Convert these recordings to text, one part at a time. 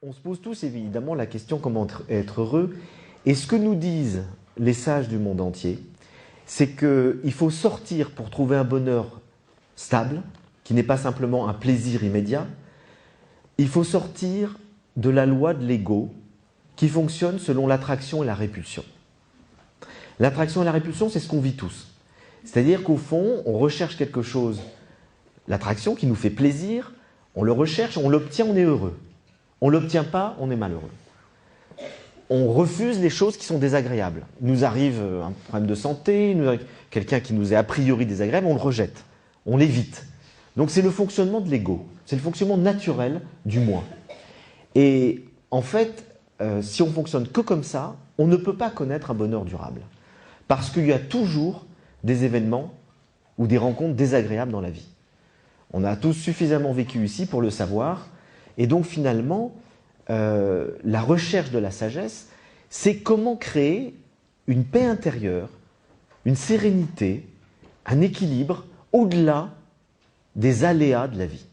On se pose tous évidemment la question comment être heureux. Et ce que nous disent les sages du monde entier, c'est qu'il faut sortir pour trouver un bonheur stable, qui n'est pas simplement un plaisir immédiat. Il faut sortir de la loi de l'ego qui fonctionne selon l'attraction et la répulsion. L'attraction et la répulsion, c'est ce qu'on vit tous. C'est-à-dire qu'au fond, on recherche quelque chose, l'attraction qui nous fait plaisir, on le recherche, on l'obtient, on est heureux. On ne l'obtient pas, on est malheureux. On refuse les choses qui sont désagréables. Il nous arrive un problème de santé, il nous arrive quelqu'un qui nous est a priori désagréable, on le rejette, on l'évite. Donc c'est le fonctionnement de l'ego, c'est le fonctionnement naturel du moi. Et en fait, si on fonctionne que comme ça, on ne peut pas connaître un bonheur durable. Parce qu'il y a toujours des événements ou des rencontres désagréables dans la vie. On a tous suffisamment vécu ici pour le savoir. Et donc finalement, la recherche de la sagesse, c'est comment créer une paix intérieure, une sérénité, un équilibre au-delà des aléas de la vie,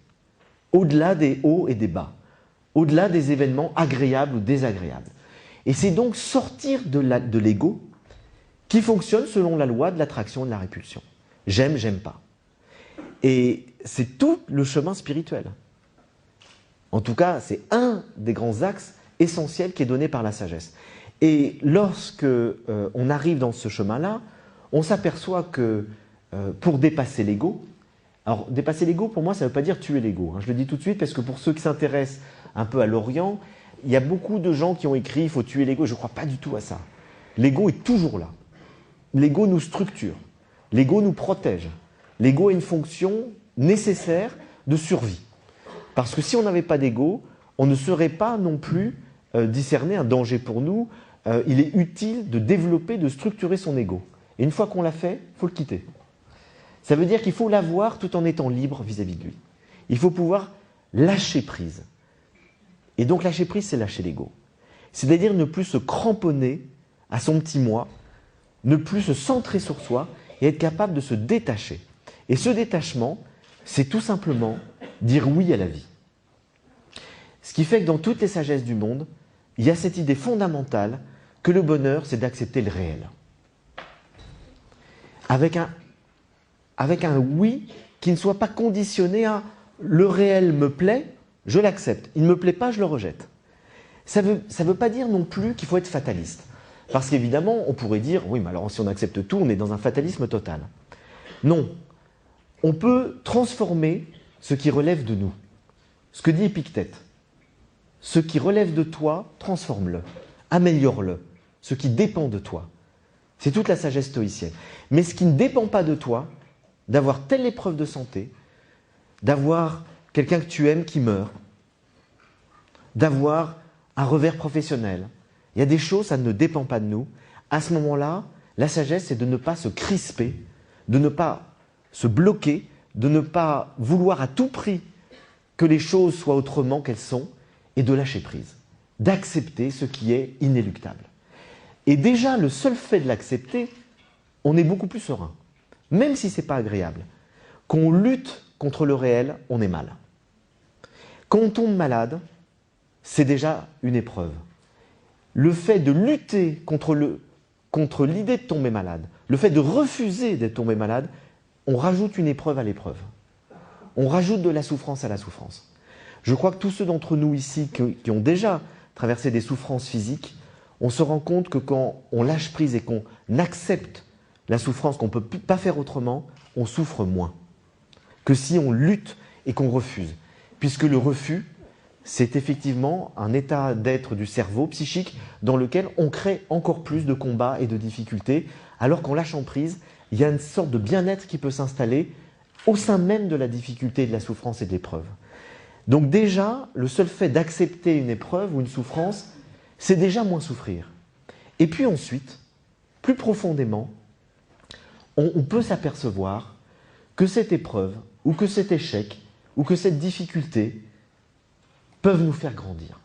au-delà des hauts et des bas, au-delà des événements agréables ou désagréables. Et c'est donc sortir de l'ego qui fonctionne selon la loi de l'attraction et de la répulsion. J'aime, j'aime pas. Et c'est tout le chemin spirituel. En tout cas, c'est un des grands axes essentiels qui est donné par la sagesse. Et lorsque on arrive dans ce chemin-là, on s'aperçoit que pour dépasser l'ego, alors dépasser l'ego, pour moi, ça ne veut pas dire tuer l'ego. Je le dis tout de suite parce que pour ceux qui s'intéressent un peu à l'Orient, il y a beaucoup de gens qui ont écrit « il faut tuer l'ego ». Je ne crois pas du tout à ça. L'ego est toujours là. L'ego nous structure. L'ego nous protège. L'ego a une fonction nécessaire de survie. Parce que si on n'avait pas d'ego, on ne saurait pas non plus discerner un danger pour nous. Il est utile de développer, de structurer son ego. Et une fois qu'on l'a fait, il faut le quitter. Ça veut dire qu'il faut l'avoir tout en étant libre vis-à-vis de lui. Il faut pouvoir lâcher prise. Et donc lâcher prise, c'est lâcher l'ego. C'est-à-dire ne plus se cramponner à son petit moi, ne plus se centrer sur soi et être capable de se détacher. Et ce détachement, c'est tout simplement dire oui à la vie. Ce qui fait que dans toutes les sagesses du monde, il y a cette idée fondamentale que le bonheur, c'est d'accepter le réel. Avec un oui qui ne soit pas conditionné à « le réel me plaît, je l'accepte. Il ne me plaît pas, je le rejette ». Ça veut pas dire non plus qu'il faut être fataliste. Parce qu'évidemment, on pourrait dire « oui, mais alors si on accepte tout, on est dans un fatalisme total ». Non. On peut transformer ce qui relève de nous. Ce que dit Épictète. Ce qui relève de toi, transforme-le, améliore-le. Ce qui dépend de toi. C'est toute la sagesse stoïcienne. Mais ce qui ne dépend pas de toi, d'avoir telle épreuve de santé, d'avoir quelqu'un que tu aimes qui meurt, d'avoir un revers professionnel, il y a des choses, ça ne dépend pas de nous. À ce moment-là, la sagesse, c'est de ne pas se crisper, de ne pas se bloquer, de ne pas vouloir à tout prix que les choses soient autrement qu'elles sont, et de lâcher prise, d'accepter ce qui est inéluctable. Et déjà, le seul fait de l'accepter, on est beaucoup plus serein, même si ce n'est pas agréable. Qu'on lutte contre le réel, on est mal. Quand on tombe malade, c'est déjà une épreuve. Le fait de lutter contre l'idée de tomber malade, le fait de refuser d'être tombé malade, on rajoute une épreuve à l'épreuve. On rajoute de la souffrance à la souffrance. Je crois que tous ceux d'entre nous ici qui ont déjà traversé des souffrances physiques, on se rend compte que quand on lâche prise et qu'on accepte la souffrance, qu'on ne peut pas faire autrement, on souffre moins que si on lutte et qu'on refuse. Puisque le refus, c'est effectivement un état d'être du cerveau psychique dans lequel on crée encore plus de combats et de difficultés, alors qu'en lâchant prise, il y a une sorte de bien-être qui peut s'installer au sein même de la difficulté, de la souffrance et de l'épreuve. Donc déjà, le seul fait d'accepter une épreuve ou une souffrance, c'est déjà moins souffrir. Et puis ensuite, plus profondément, on peut s'apercevoir que cette épreuve, ou que cet échec, ou que cette difficulté peuvent nous faire grandir.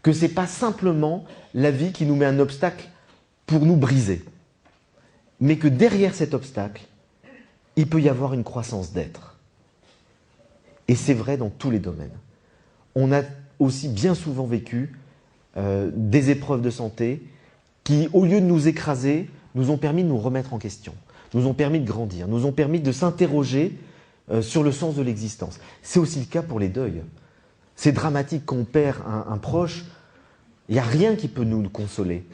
Que ce n'est pas simplement la vie qui nous met un obstacle pour nous briser, mais que derrière cet obstacle, il peut y avoir une croissance d'être. Et c'est vrai dans tous les domaines. On a aussi bien souvent vécu des épreuves de santé qui, au lieu de nous écraser, nous ont permis de nous remettre en question, nous ont permis de grandir, nous ont permis de s'interroger sur le sens de l'existence. C'est aussi le cas pour les deuils. C'est dramatique qu'on perd un proche, il n'y a rien qui peut nous consoler.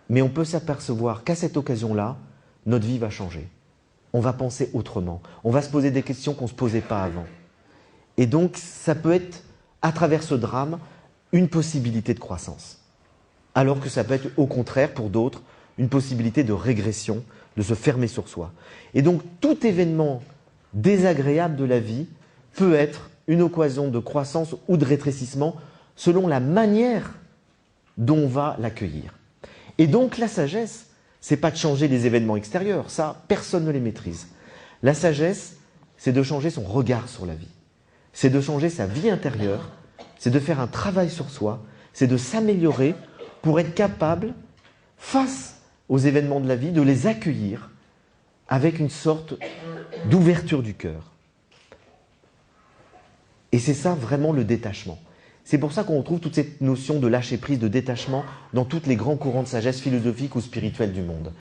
Mais on peut s'apercevoir qu'à cette occasion-là, notre vie va changer. On va penser autrement, on va se poser des questions qu'on ne se posait pas avant. Et donc, ça peut être, à travers ce drame, une possibilité de croissance. Alors que ça peut être, au contraire, pour d'autres, une possibilité de régression, de se fermer sur soi. Et donc, tout événement désagréable de la vie peut être une occasion de croissance ou de rétrécissement selon la manière dont on va l'accueillir. Et donc, la sagesse, c'est pas de changer les événements extérieurs, ça, personne ne les maîtrise. La sagesse, c'est de changer son regard sur la vie. C'est de changer sa vie intérieure, c'est de faire un travail sur soi, c'est de s'améliorer pour être capable, face aux événements de la vie, de les accueillir avec une sorte d'ouverture du cœur. Et c'est ça vraiment le détachement. C'est pour ça qu'on retrouve toute cette notion de lâcher prise, de détachement dans tous les grands courants de sagesse philosophique ou spirituelle du monde.